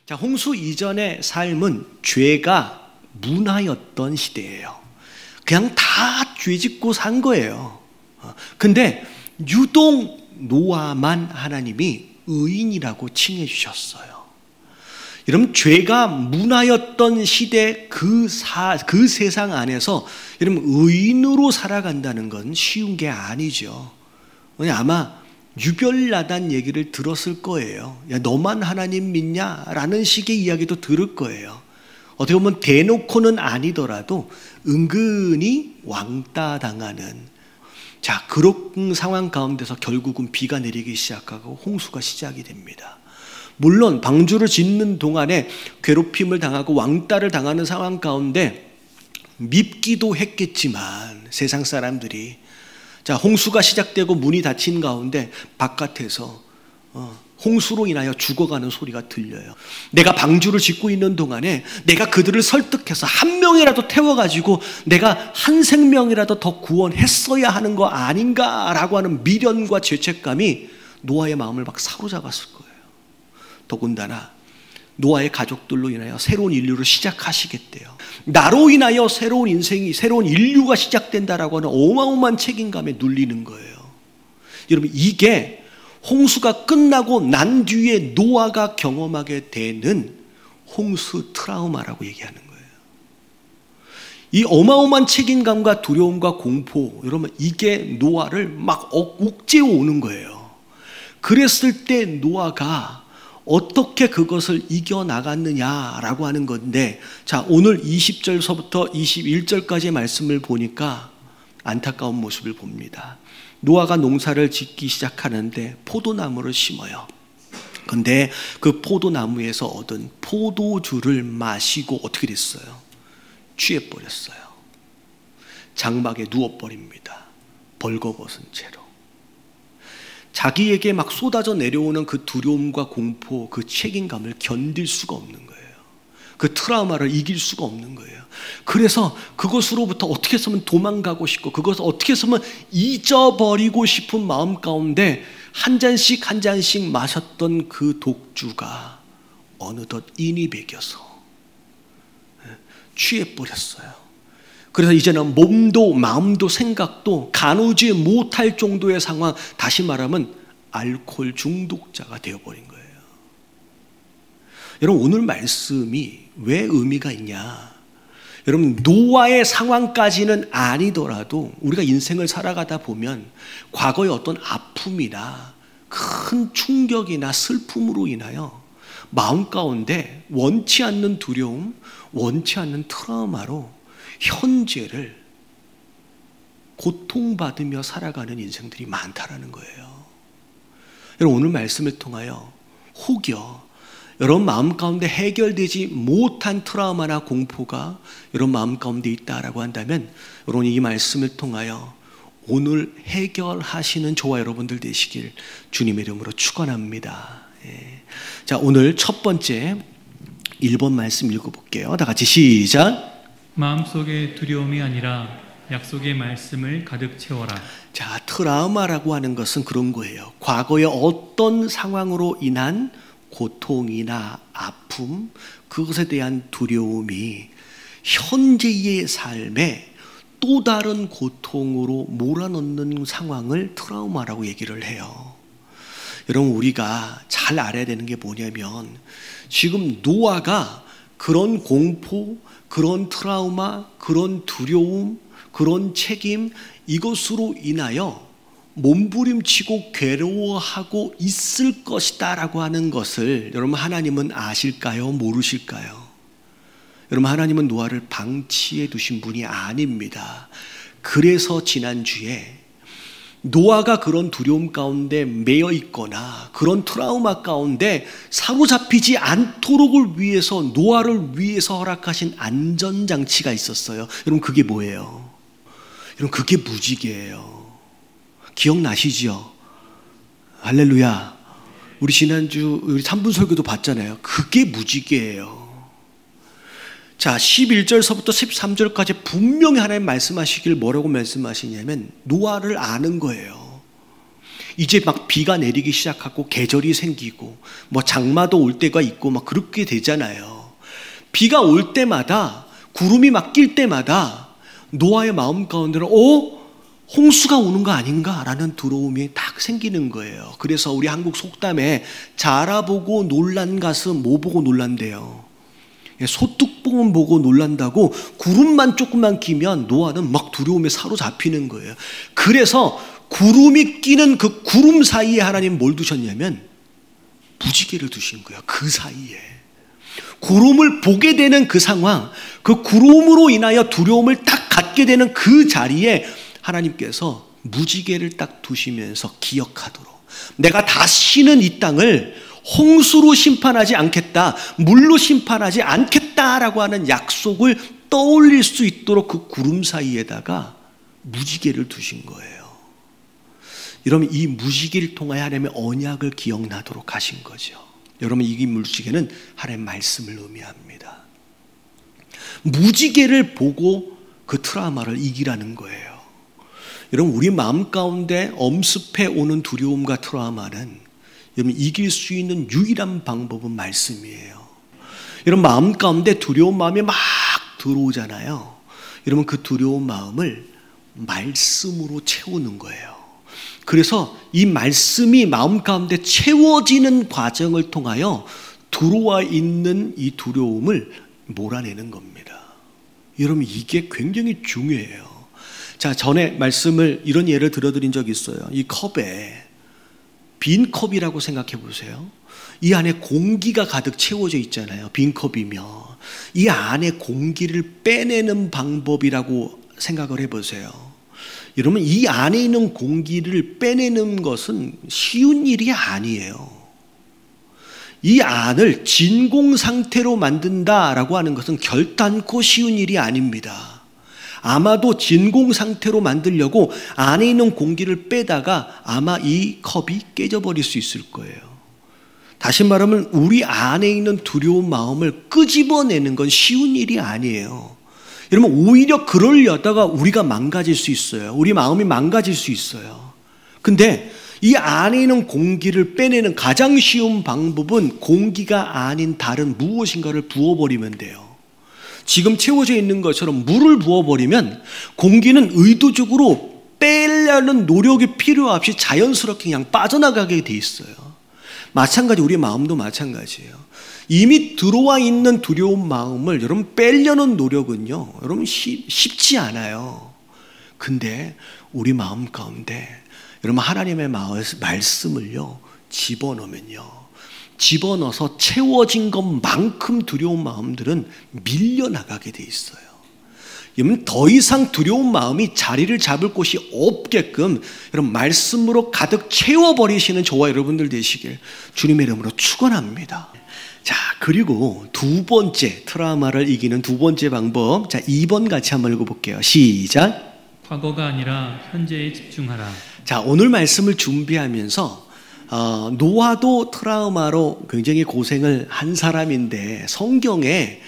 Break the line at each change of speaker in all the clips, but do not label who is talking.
자, 홍수 이전의 삶은 죄가 문화였던 시대예요. 그냥 다 죄짓고 산 거예요. 근데 유독 노아만 하나님이 의인이라고 칭해 주셨어요. 여러분, 죄가 문화였던 시대 그 세상 안에서 여러분 의인으로 살아간다는 건 쉬운 게 아니죠. 아마 유별나단 얘기를 들었을 거예요. 야, 너만 하나님 믿냐? 라는 식의 이야기도 들을 거예요. 어떻게 보면 대놓고는 아니더라도 은근히 왕따 당하는, 자, 그런 상황 가운데서 결국은 비가 내리기 시작하고 홍수가 시작이 됩니다. 물론 방주를 짓는 동안에 괴롭힘을 당하고 왕따를 당하는 상황 가운데 밉기도 했겠지만 세상 사람들이, 자, 홍수가 시작되고 문이 닫힌 가운데 바깥에서 홍수로 인하여 죽어가는 소리가 들려요. 내가 방주를 짓고 있는 동안에 내가 그들을 설득해서 한 명이라도 태워가지고 내가 한 생명이라도 더 구원했어야 하는 거 아닌가라고 하는 미련과 죄책감이 노아의 마음을 막 사로잡았을 거예요. 더군다나 노아의 가족들로 인하여 새로운 인류를 시작하시겠대요. 나로 인하여 새로운 인생이, 새로운 인류가 시작된다라고 하는 어마어마한 책임감에 눌리는 거예요. 여러분, 이게 홍수가 끝나고 난 뒤에 노아가 경험하게 되는 홍수 트라우마라고 얘기하는 거예요. 이 어마어마한 책임감과 두려움과 공포, 여러분, 이게 노아를 막 옥죄어 오는 거예요. 그랬을 때 노아가 어떻게 그것을 이겨나갔느냐라고 하는 건데, 자, 오늘 20절서부터 21절까지의 말씀을 보니까 안타까운 모습을 봅니다. 노아가 농사를 짓기 시작하는데 포도나무를 심어요. 근데 그 포도나무에서 얻은 포도주를 마시고 어떻게 됐어요? 취해버렸어요. 장막에 누워버립니다. 벌거벗은 채로. 자기에게 막 쏟아져 내려오는 그 두려움과 공포, 그 책임감을 견딜 수가 없는 거예요. 그 트라우마를 이길 수가 없는 거예요. 그래서 그것으로부터 어떻게 해서면 도망가고 싶고, 그것을 어떻게 해서면 잊어버리고 싶은 마음 가운데 한 잔씩 한 잔씩 마셨던 그 독주가 어느덧 인이 배겨서 취해버렸어요. 그래서 이제는 몸도 마음도 생각도 가누지 못할 정도의 상황, 다시 말하면 알코올 중독자가 되어버린 거예요. 여러분, 오늘 말씀이 왜 의미가 있냐? 여러분, 노아의 상황까지는 아니더라도 우리가 인생을 살아가다 보면 과거의 어떤 아픔이나 큰 충격이나 슬픔으로 인하여 마음 가운데 원치 않는 두려움, 원치 않는 트라우마로 현재를 고통받으며 살아가는 인생들이 많다라는 거예요. 여러분, 오늘 말씀을 통하여 혹여 여러분 마음 가운데 해결되지 못한 트라우마나 공포가 여러분 마음 가운데 있다라고 한다면, 여러분 이 말씀을 통하여 오늘 해결하시는 저와 여러분들 되시길 주님의 이름으로 축원합니다. 자, 오늘 첫 번째 1번 말씀 읽어볼게요. 다 같이 시작.
마음속에 두려움이 아니라 약속의 말씀을 가득 채워라.
자, 트라우마라고 하는 것은 그런 거예요. 과거의 어떤 상황으로 인한 고통이나 아픔, 그것에 대한 두려움이 현재의 삶에 또 다른 고통으로 몰아넣는 상황을 트라우마라고 얘기를 해요. 여러분, 우리가 잘 알아야 되는 게 뭐냐면, 지금 노아가 그런 공포, 그런 트라우마, 그런 두려움, 그런 책임, 이것으로 인하여 몸부림치고 괴로워하고 있을 것이다 라고 하는 것을 여러분 하나님은 아실까요? 모르실까요? 여러분, 하나님은 노아를 방치해 두신 분이 아닙니다. 그래서 지난주에 노아가 그런 두려움 가운데 매여 있거나 그런 트라우마 가운데 사로잡히지 않도록을 위해서, 노아를 위해서 허락하신 안전장치가 있었어요. 여러분, 그게 뭐예요? 여러분, 그게 무지개예요. 기억나시죠? 할렐루야. 우리 지난주 우리 3분 설교도 봤잖아요. 그게 무지개예요. 자, 11절서부터 13절까지 분명히 하나님 말씀하시길 뭐라고 말씀하시냐면 노아를 아는 거예요. 이제 막 비가 내리기 시작하고 계절이 생기고 뭐 장마도 올 때가 있고 막 그렇게 되잖아요. 비가 올 때마다 구름이 막 낄 때마다 노아의 마음 가운데는 홍수가 오는 거 아닌가라는 두려움이 딱 생기는 거예요. 그래서 우리 한국 속담에 자라보고 놀란 가슴 뭐 보고 놀란대요? 소뚜껑은 보고 놀란다고. 구름만 조금만 끼면 노아는 막 두려움에 사로잡히는 거예요. 그래서 구름이 끼는 그 구름 사이에 하나님 뭘 두셨냐면 무지개를 두신 거예요. 그 사이에 구름을 보게 되는 그 상황, 그 구름으로 인하여 두려움을 딱 갖게 되는 그 자리에 하나님께서 무지개를 딱 두시면서 기억하도록, 내가 다시는 이 땅을 홍수로 심판하지 않겠다, 물로 심판하지 않겠다라고 하는 약속을 떠올릴 수 있도록 그 구름 사이에다가 무지개를 두신 거예요. 여러분, 이 무지개를 통하여 하나님의 언약을 기억나도록 하신 거죠. 여러분, 이 무지개는 하나님의 말씀을 의미합니다. 무지개를 보고 그 트라우마를 이기라는 거예요. 여러분, 우리 마음 가운데 엄습해 오는 두려움과 트라우마는 여러분 이길 수 있는 유일한 방법은 말씀이에요. 여러분, 마음 가운데 두려운 마음이 막 들어오잖아요. 여러분, 그 두려운 마음을 말씀으로 채우는 거예요. 그래서 이 말씀이 마음 가운데 채워지는 과정을 통하여 들어와 있는 이 두려움을 몰아내는 겁니다. 여러분, 이게 굉장히 중요해요. 자, 전에 말씀을 이런 예를 들어드린 적이 있어요. 이 컵에, 빈 컵이라고 생각해 보세요. 이 안에 공기가 가득 채워져 있잖아요. 빈 컵이면 이 안에 공기를 빼내는 방법이라고 생각을 해보세요. 여러분, 이 안에 있는 공기를 빼내는 것은 쉬운 일이 아니에요. 이 안을 진공 상태로 만든다라고 하는 것은 결단코 쉬운 일이 아닙니다. 아마도 진공 상태로 만들려고 안에 있는 공기를 빼다가 아마 이 컵이 깨져버릴 수 있을 거예요. 다시 말하면 우리 안에 있는 두려운 마음을 끄집어내는 건 쉬운 일이 아니에요. 여러분, 오히려 그러려다가 우리가 망가질 수 있어요. 우리 마음이 망가질 수 있어요. 근데 이 안에 있는 공기를 빼내는 가장 쉬운 방법은 공기가 아닌 다른 무엇인가를 부어버리면 돼요. 지금 채워져 있는 것처럼 물을 부어버리면 공기는 의도적으로 빼려는 노력이 필요 없이 자연스럽게 그냥 빠져나가게 돼 있어요. 마찬가지, 우리 마음도 마찬가지예요. 이미 들어와 있는 두려운 마음을 여러분 빼려는 노력은요, 여러분 쉽지 않아요. 근데 우리 마음 가운데 여러분 하나님의 말씀을요 집어넣으면요, 집어넣어서 채워진 것만큼 두려운 마음들은 밀려나가게 돼 있어요. 여러분, 더 이상 두려운 마음이 자리를 잡을 곳이 없게끔 여러분 말씀으로 가득 채워버리시는 저와 여러분들 되시길 주님의 이름으로 축원합니다. 자, 그리고 두 번째, 트라우마를 이기는 두 번째 방법, 자 2번 같이 한번 읽어볼게요. 시작.
과거가 아니라 현재에 집중하라. 자,
오늘 말씀을 준비하면서 노아도 트라우마로 굉장히 고생을 한 사람인데 성경에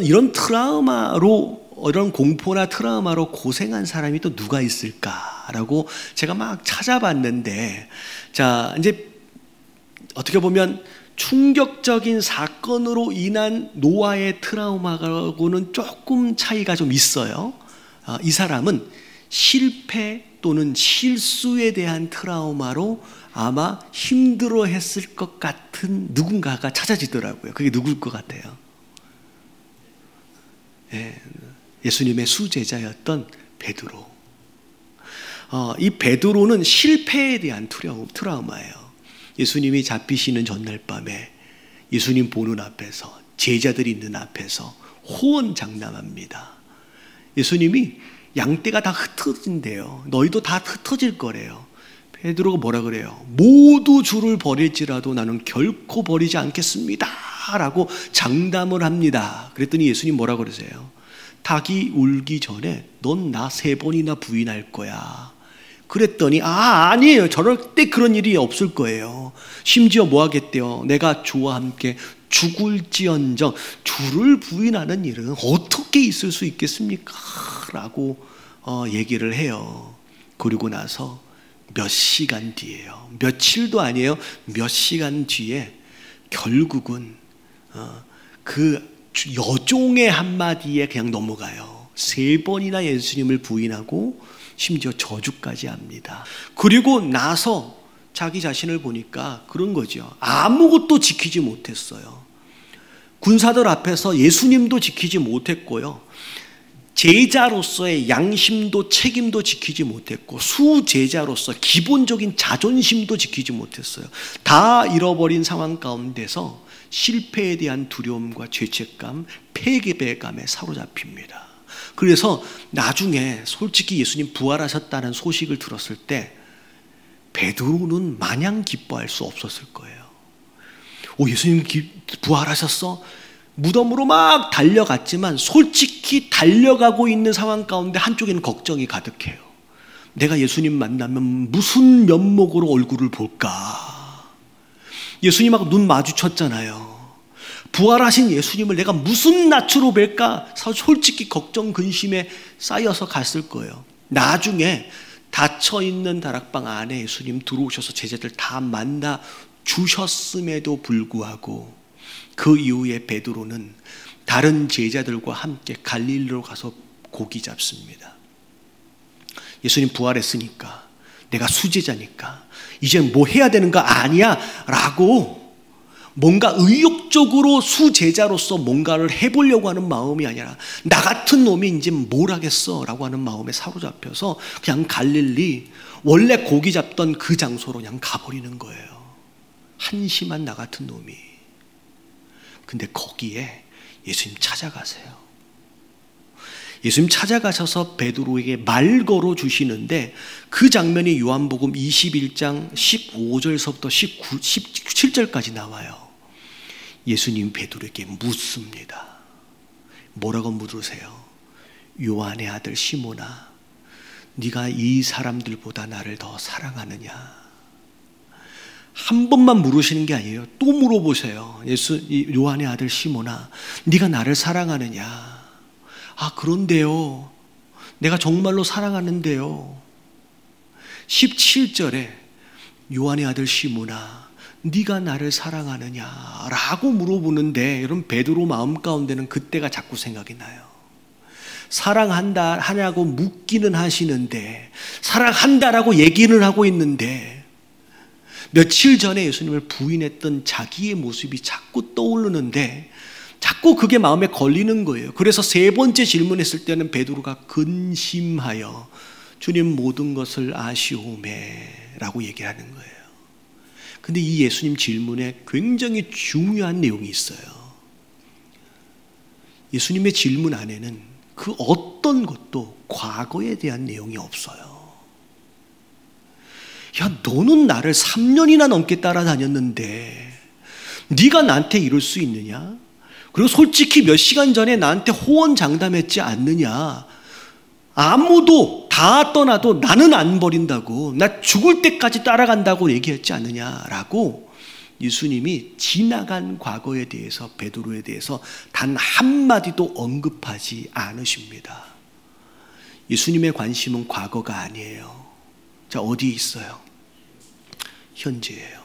이런 트라우마로, 이런 공포나 트라우마로 고생한 사람이 또 누가 있을까라고 제가 막 찾아봤는데, 자, 이제 어떻게 보면 충격적인 사건으로 인한 노아의 트라우마하고는 조금 차이가 좀 있어요. 이 사람은 실패 또는 실수에 대한 트라우마로 아마 힘들어 했을 것 같은 누군가가 찾아지더라고요. 그게 누굴 것 같아요? 예수님의 수제자였던 베드로. 이 베드로는 실패에 대한 트라우마예요. 예수님이 잡히시는 전날 밤에 예수님 보는 앞에서, 제자들이 있는 앞에서 호언장담합니다. 예수님이 양떼가 다 흩어진대요. 너희도 다 흩어질 거래요. 베드로가 뭐라 그래요? 모두 주를 버릴지라도 나는 결코 버리지 않겠습니다 라고 장담을 합니다. 그랬더니 예수님 뭐라 그러세요? 닭이 울기 전에 넌 나 3번이나 부인할 거야. 그랬더니 아니에요. 절대 그런 일이 없을 거예요. 심지어 뭐 하겠대요? 내가 주와 함께 죽을지언정 주를 부인하는 일은 어떻게 있을 수 있겠습니까? 라고 얘기를 해요. 그리고 나서 몇 시간 뒤에요. 며칠도 아니에요. 몇 시간 뒤에 결국은 그 여종의 한마디에 그냥 넘어가요. 3번이나 예수님을 부인하고 심지어 저주까지 합니다. 그리고 나서 자기 자신을 보니까 그런 거죠. 아무것도 지키지 못했어요. 군사들 앞에서 예수님도 지키지 못했고요. 제자로서의 양심도 책임도 지키지 못했고, 수제자로서 기본적인 자존심도 지키지 못했어요. 다 잃어버린 상황 가운데서 실패에 대한 두려움과 죄책감, 패배감에 사로잡힙니다. 그래서 나중에 솔직히 예수님 부활하셨다는 소식을 들었을 때 베드로는 마냥 기뻐할 수 없었을 거예요. 예수님 부활하셨어? 무덤으로 막 달려갔지만 솔직히 달려가고 있는 상황 가운데 한쪽에는 걱정이 가득해요. 내가 예수님 만나면 무슨 면목으로 얼굴을 볼까? 예수님하고 눈 마주쳤잖아요. 부활하신 예수님을 내가 무슨 낯으로 뵐까? 솔직히 걱정, 근심에 쌓여서 갔을 거예요. 나중에 닫혀있는 다락방 안에 예수님 들어오셔서 제자들 다 만나 주셨음에도 불구하고 그 이후에 베드로는 다른 제자들과 함께 갈릴리로 가서 고기 잡습니다. 예수님 부활했으니까, 내가 수제자니까 이제 뭐 해야 되는 거 아니야 라고 뭔가 의욕적으로 수제자로서 뭔가를 해보려고 하는 마음이 아니라 나 같은 놈이 이제 뭘 하겠어 라고 하는 마음에 사로잡혀서 그냥 갈릴리 원래 고기 잡던 그 장소로 그냥 가버리는 거예요. 한심한 나 같은 놈이. 근데 거기에 예수님 찾아가세요. 예수님 찾아가셔서 베드로에게 말 걸어 주시는데 그 장면이 요한복음 21장 15절서부터 17절까지 나와요. 예수님 베드로에게 묻습니다. 뭐라고 물으세요? 요한의 아들 시몬아, 네가 이 사람들보다 나를 더 사랑하느냐? 한 번만 물으시는 게 아니에요. 또 물어보세요. 요한의 아들 시몬아, 네가 나를 사랑하느냐? 그런데요, 내가 정말로 사랑하는데요. 17절에 요한의 아들 시몬아, 네가 나를 사랑하느냐? 라고 물어보는데 여러분, 베드로 마음 가운데는 그때가 자꾸 생각이 나요. 사랑한다 하냐고 묻기는 하시는데, 사랑한다라고 얘기는 하고 있는데 며칠 전에 예수님을 부인했던 자기의 모습이 자꾸 떠오르는데 자꾸 그게 마음에 걸리는 거예요. 그래서 3번째 질문했을 때는 베드로가 근심하여 주님 모든 것을 아시오매 라고 얘기하는 거예요. 근데 이 예수님 질문에 굉장히 중요한 내용이 있어요. 예수님의 질문 안에는 그 어떤 것도 과거에 대한 내용이 없어요. 야, 너는 나를 3년이나 넘게 따라다녔는데 네가 나한테 이럴 수 있느냐? 그리고 솔직히 몇 시간 전에 나한테 호언장담했지 않느냐? 아무도 다 떠나도 나는 안 버린다고, 나 죽을 때까지 따라간다고 얘기했지 않느냐라고 예수님이 지나간 과거에 대해서, 베드로에 대해서 단 한마디도 언급하지 않으십니다. 예수님의 관심은 과거가 아니에요. 자, 어디에 있어요? 현재예요.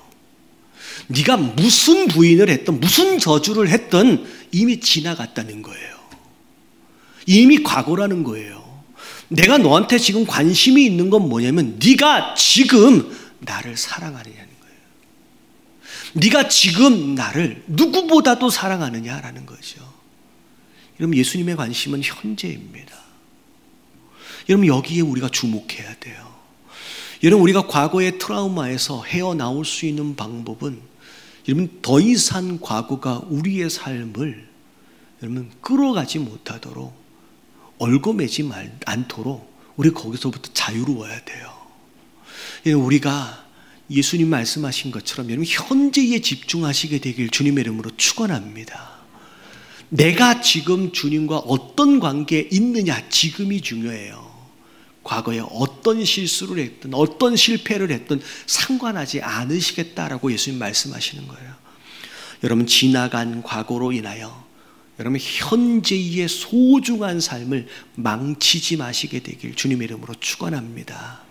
네가 무슨 부인을 했든 무슨 저주를 했든 이미 지나갔다는 거예요. 이미 과거라는 거예요. 내가 너한테 지금 관심이 있는 건 뭐냐면 네가 지금 나를 사랑하느냐는 거예요. 네가 지금 나를 누구보다도 사랑하느냐라는 거죠. 여러분, 예수님의 관심은 현재입니다. 여러분, 여기에 우리가 주목해야 돼요. 여러분, 우리가 과거의 트라우마에서 헤어나올 수 있는 방법은, 여러분, 더 이상 과거가 우리의 삶을 여러분 끌어가지 못하도록, 얽어매지 않도록 우리 거기서부터 자유로워야 돼요. 여러분, 우리가 예수님 말씀하신 것처럼 여러분 현재에 집중하시게 되길 주님의 이름으로 축원합니다. 내가 지금 주님과 어떤 관계에 있느냐, 지금이 중요해요. 과거에 어떤 실수를 했든 어떤 실패를 했든 상관하지 않으시겠다라고 예수님 말씀하시는 거예요. 여러분, 지나간 과거로 인하여 여러분 현재의 소중한 삶을 망치지 마시게 되길 주님의 이름으로 축원합니다.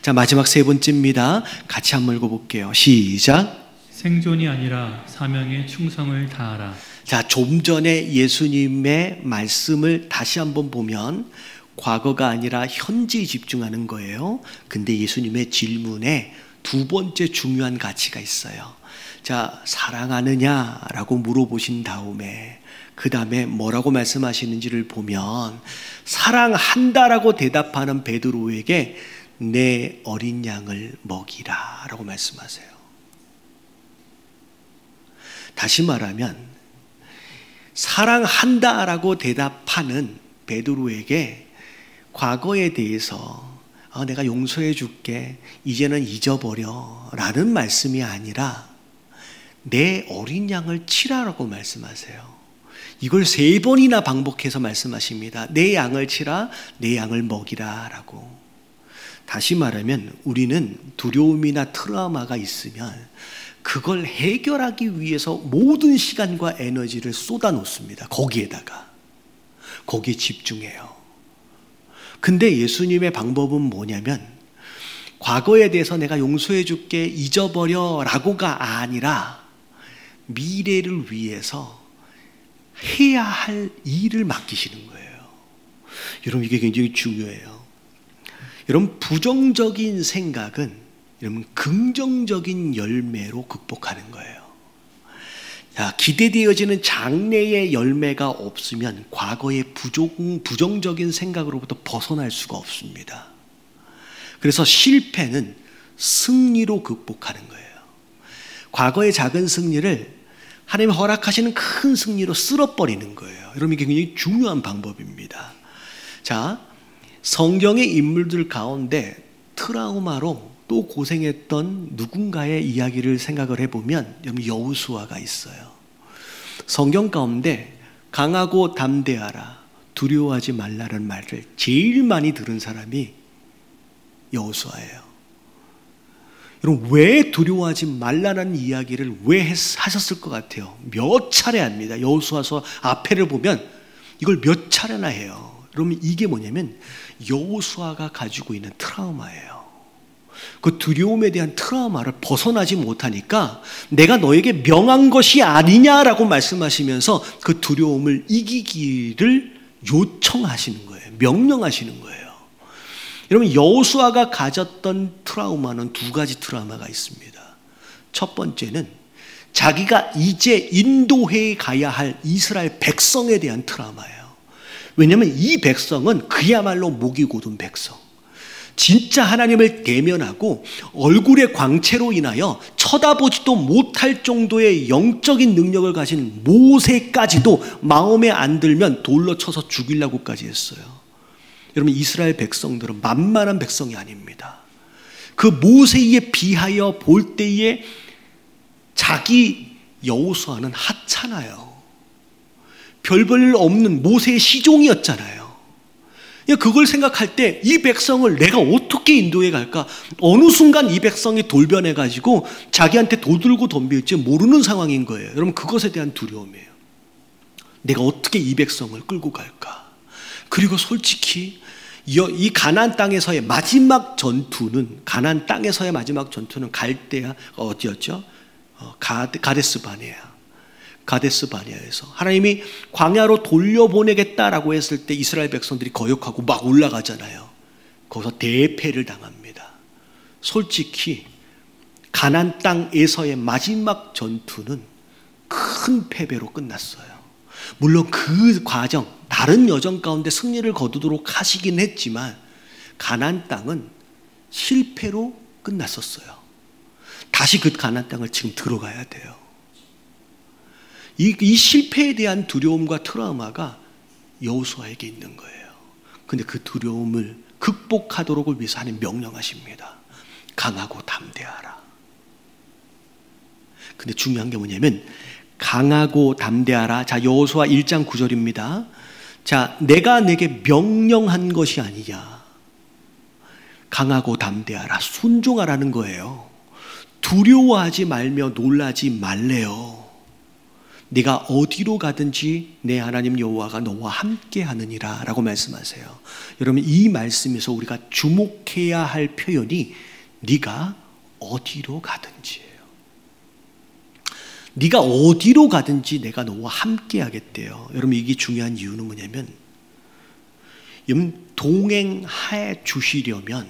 자, 마지막 세 번째입니다. 같이 한번 읽어볼게요. 시작.
생존이 아니라 사명에 충성을 다하라.
자, 좀 전에 예수님의 말씀을 다시 한번 보면 과거가 아니라 현재에 집중하는 거예요. 근데 예수님의 질문에 두 번째 중요한 가치가 있어요. 자, 사랑하느냐라고 물어보신 다음에 그 다음에 뭐라고 말씀하시는지를 보면 사랑한다라고 대답하는 베드로에게 내 어린 양을 먹이라 라고 말씀하세요. 다시 말하면 사랑한다라고 대답하는 베드로에게 과거에 대해서 내가 용서해 줄게, 이제는 잊어버려 라는 말씀이 아니라 내 어린 양을 치라라고 말씀하세요. 이걸 3번이나 반복해서 말씀하십니다. 내 양을 치라, 내 양을 먹이라 라고. 다시 말하면 우리는 두려움이나 트라우마가 있으면 그걸 해결하기 위해서 모든 시간과 에너지를 쏟아놓습니다. 거기에 집중해요. 근데 예수님의 방법은 뭐냐면 과거에 대해서 내가 용서해 줄게, 잊어버려 라고가 아니라 미래를 위해서 해야 할 일을 맡기시는 거예요. 여러분, 이게 굉장히 중요해요. 여러분, 부정적인 생각은 여러분 긍정적인 열매로 극복하는 거예요. 자, 기대되어지는 장래의 열매가 없으면 과거의 부정적인 생각으로부터 벗어날 수가 없습니다. 그래서 실패는 승리로 극복하는 거예요. 과거의 작은 승리를 하나님이 허락하시는 큰 승리로 쓸어버리는 거예요. 여러분, 이게 굉장히 중요한 방법입니다. 자, 성경의 인물들 가운데 트라우마로 또 고생했던 누군가의 이야기를 생각을 해보면 여호수아가 있어요. 성경 가운데 강하고 담대하라, 두려워하지 말라는 말을 제일 많이 들은 사람이 여호수아예요. 여러분, 왜 두려워하지 말라는 이야기를 왜 하셨을 것 같아요? 몇 차례 합니다. 여호수아서 앞에를 보면 이걸 몇 차례나 해요. 여러분, 이게 뭐냐면 여호수아가 가지고 있는 트라우마예요. 그 두려움에 대한 트라우마를 벗어나지 못하니까 내가 너에게 명한 것이 아니냐라고 말씀하시면서 그 두려움을 이기기를 요청하시는 거예요. 명령하시는 거예요. 여러분, 여호수아가 가졌던 트라우마는 두 가지 트라우마가 있습니다. 첫 번째는 자기가 이제 인도해에 가야 할 이스라엘 백성에 대한 트라우마예요. 왜냐하면 이 백성은 그야말로 목이 고든 백성, 진짜 하나님을 대면하고 얼굴의 광채로 인하여 쳐다보지도 못할 정도의 영적인 능력을 가진 모세까지도 마음에 안 들면 돌로 쳐서 죽이려고까지 했어요. 여러분, 이스라엘 백성들은 만만한 백성이 아닙니다. 그 모세에 비하여 볼 때에 자기 여호수아는 하찮아요. 별 볼 일 없는 모세의 시종이었잖아요. 그걸 생각할 때 이 백성을 내가 어떻게 인도해 갈까? 어느 순간 이 백성이 돌변해가지고 자기한테 도들고 덤빌지 모르는 상황인 거예요. 여러분, 그것에 대한 두려움이에요. 내가 어떻게 이 백성을 끌고 갈까? 그리고 솔직히 이 가나안 땅에서의 마지막 전투는 갈대아 어디였죠? 가데스 바네아에서 하나님이 광야로 돌려보내겠다라고 했을 때 이스라엘 백성들이 거역하고 막 올라가잖아요. 거기서 대패를 당합니다. 솔직히 가나안 땅에서의 마지막 전투는 큰 패배로 끝났어요. 물론 그 과정, 다른 여정 가운데 승리를 거두도록 하시긴 했지만 가나안 땅은 실패로 끝났었어요. 다시 그 가나안 땅을 지금 들어가야 돼요. 이 실패에 대한 두려움과 트라우마가 여호수아에게 있는 거예요. 근데 그 두려움을 극복하도록 위해서 하나님 명령하십니다. 강하고 담대하라. 근데 중요한 게 뭐냐면 강하고 담대하라. 자, 여호수아 1장 9절입니다. 자, 내가 내게 명령한 것이 아니냐. 강하고 담대하라. 순종하라는 거예요. 두려워하지 말며 놀라지 말래요. 네가 어디로 가든지 내 하나님 여호와가 너와 함께 하느니라 라고 말씀하세요. 여러분, 이 말씀에서 우리가 주목해야 할 표현이 네가 어디로 가든지예요. 네가 어디로 가든지 내가 너와 함께 하겠대요. 여러분, 이게 중요한 이유는 뭐냐면, 동행해 주시려면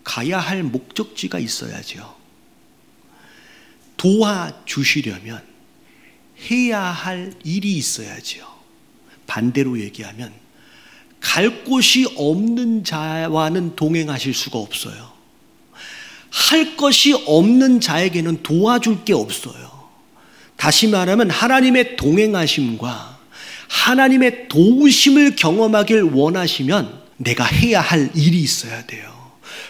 가야 할 목적지가 있어야죠. 도와주시려면 해야 할 일이 있어야죠. 반대로 얘기하면 갈 곳이 없는 자와는 동행하실 수가 없어요. 할 것이 없는 자에게는 도와줄 게 없어요. 다시 말하면 하나님의 동행하심과 하나님의 도우심을 경험하길 원하시면 내가 해야 할 일이 있어야 돼요.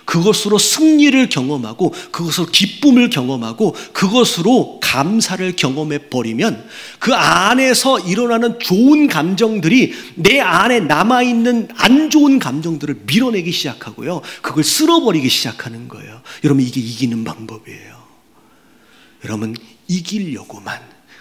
그것으로 승리를 경험하고 그것으로 기쁨을 경험하고 그것으로 감사를 경험해 버리면 그 안에서 일어나는 좋은 감정들이 내 안에 남아있는 안 좋은 감정들을 밀어내기 시작하고요, 그걸 쓸어버리기 시작하는 거예요. 여러분, 이게 이기는 방법이에요. 여러분, 이기려고만,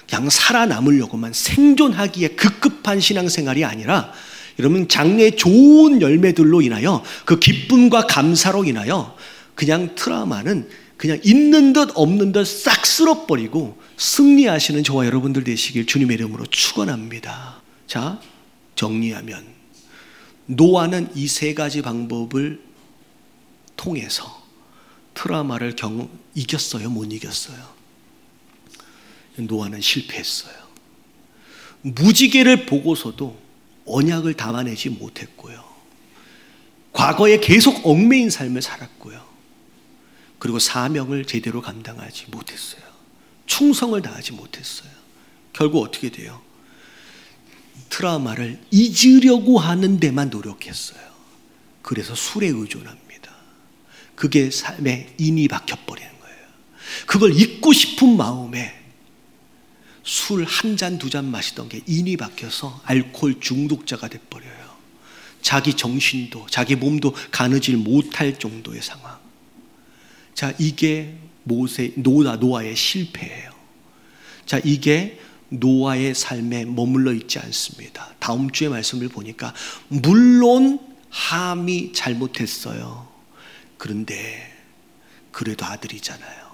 그냥 살아남으려고만 생존하기에 급급한 신앙생활이 아니라, 여러분, 장래의 좋은 열매들로 인하여 그 기쁨과 감사로 인하여 그냥 트라우마는 그냥 있는 듯 없는 듯 싹 쓸어버리고 승리하시는 저와 여러분들 되시길 주님의 이름으로 축원합니다. 자, 정리하면 노아는 이 세 가지 방법을 통해서 트라우마를 이겼어요? 못 이겼어요? 노아는 실패했어요. 무지개를 보고서도 언약을 담아내지 못했고요. 과거에 계속 얽매인 삶을 살았고요. 그리고 사명을 제대로 감당하지 못했어요. 충성을 다하지 못했어요. 결국 어떻게 돼요? 트라우마를 잊으려고 하는 데만 노력했어요. 그래서 술에 의존합니다. 그게 삶에 인이 박혀버리는 거예요. 그걸 잊고 싶은 마음에 술 한 잔, 두 잔 마시던 게 인이 박혀서 알코올 중독자가 돼버려요. 자기 정신도 자기 몸도 가누질 못할 정도의 상황. 자, 이게 노아의 실패예요. 자, 이게 노아의 삶에 머물러 있지 않습니다. 다음 주의 말씀을 보니까 물론 함이 잘못했어요. 그런데 그래도 아들이잖아요.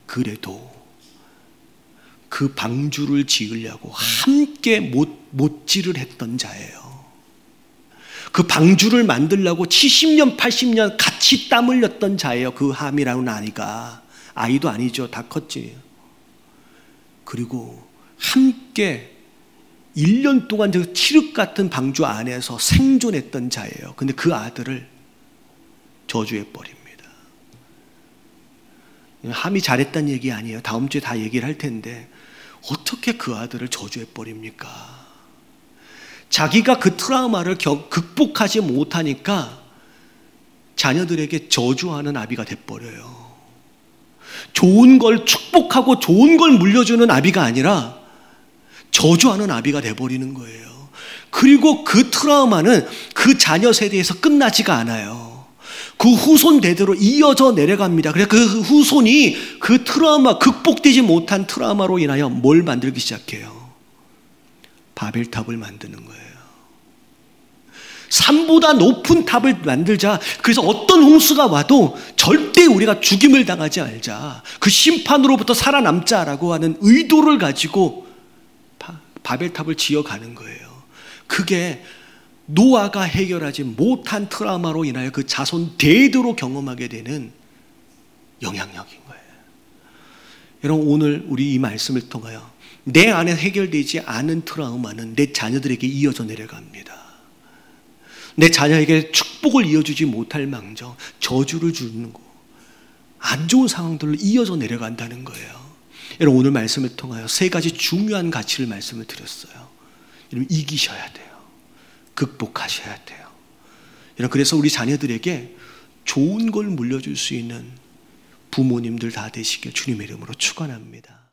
그래도 그 방주를 지으려고 함께 못질을 했던 자예요. 그 방주를 만들려고 70년 80년 같이 땀 흘렸던 자예요. 그 함이라는 아이도 아니죠. 다 컸지. 그리고 함께 1년 동안 저 칠흑 같은 방주 안에서 생존했던 자예요. 근데 그 아들을 저주해 버립니다. 함이 잘했다는 얘기 아니에요. 다음 주에 다 얘기를 할 텐데 어떻게 그 아들을 저주해 버립니까? 자기가 그 트라우마를 극복하지 못하니까 자녀들에게 저주하는 아비가 돼버려요. 좋은 걸 축복하고 좋은 걸 물려주는 아비가 아니라 저주하는 아비가 돼버리는 거예요. 그리고 그 트라우마는 그 자녀 세대에서 끝나지가 않아요. 그 후손 대대로 이어져 내려갑니다. 그래서 그 후손이 그 트라우마, 극복되지 못한 트라우마로 인하여 뭘 만들기 시작해요? 바벨탑을 만드는 거예요. 산보다 높은 탑을 만들자. 그래서 어떤 홍수가 와도 절대 우리가 죽임을 당하지 말자. 그 심판으로부터 살아남자라고 하는 의도를 가지고 바벨탑을 지어가는 거예요. 그게 노아가 해결하지 못한 트라우마로 인하여 그 자손 대대로 경험하게 되는 영향력인 거예요. 여러분, 오늘 우리 이 말씀을 통하여 내 안에 해결되지 않은 트라우마는 내 자녀들에게 이어져 내려갑니다. 내 자녀에게 축복을 이어주지 못할 망정 저주를 주는 거, 안 좋은 상황들로 이어져 내려간다는 거예요. 여러분, 오늘 말씀을 통하여 세 가지 중요한 가치를 말씀을 드렸어요. 여러분, 이기셔야 돼요. 극복하셔야 돼요. 여러분, 그래서 우리 자녀들에게 좋은 걸 물려줄 수 있는 부모님들 다 되시길 주님의 이름으로 축원합니다.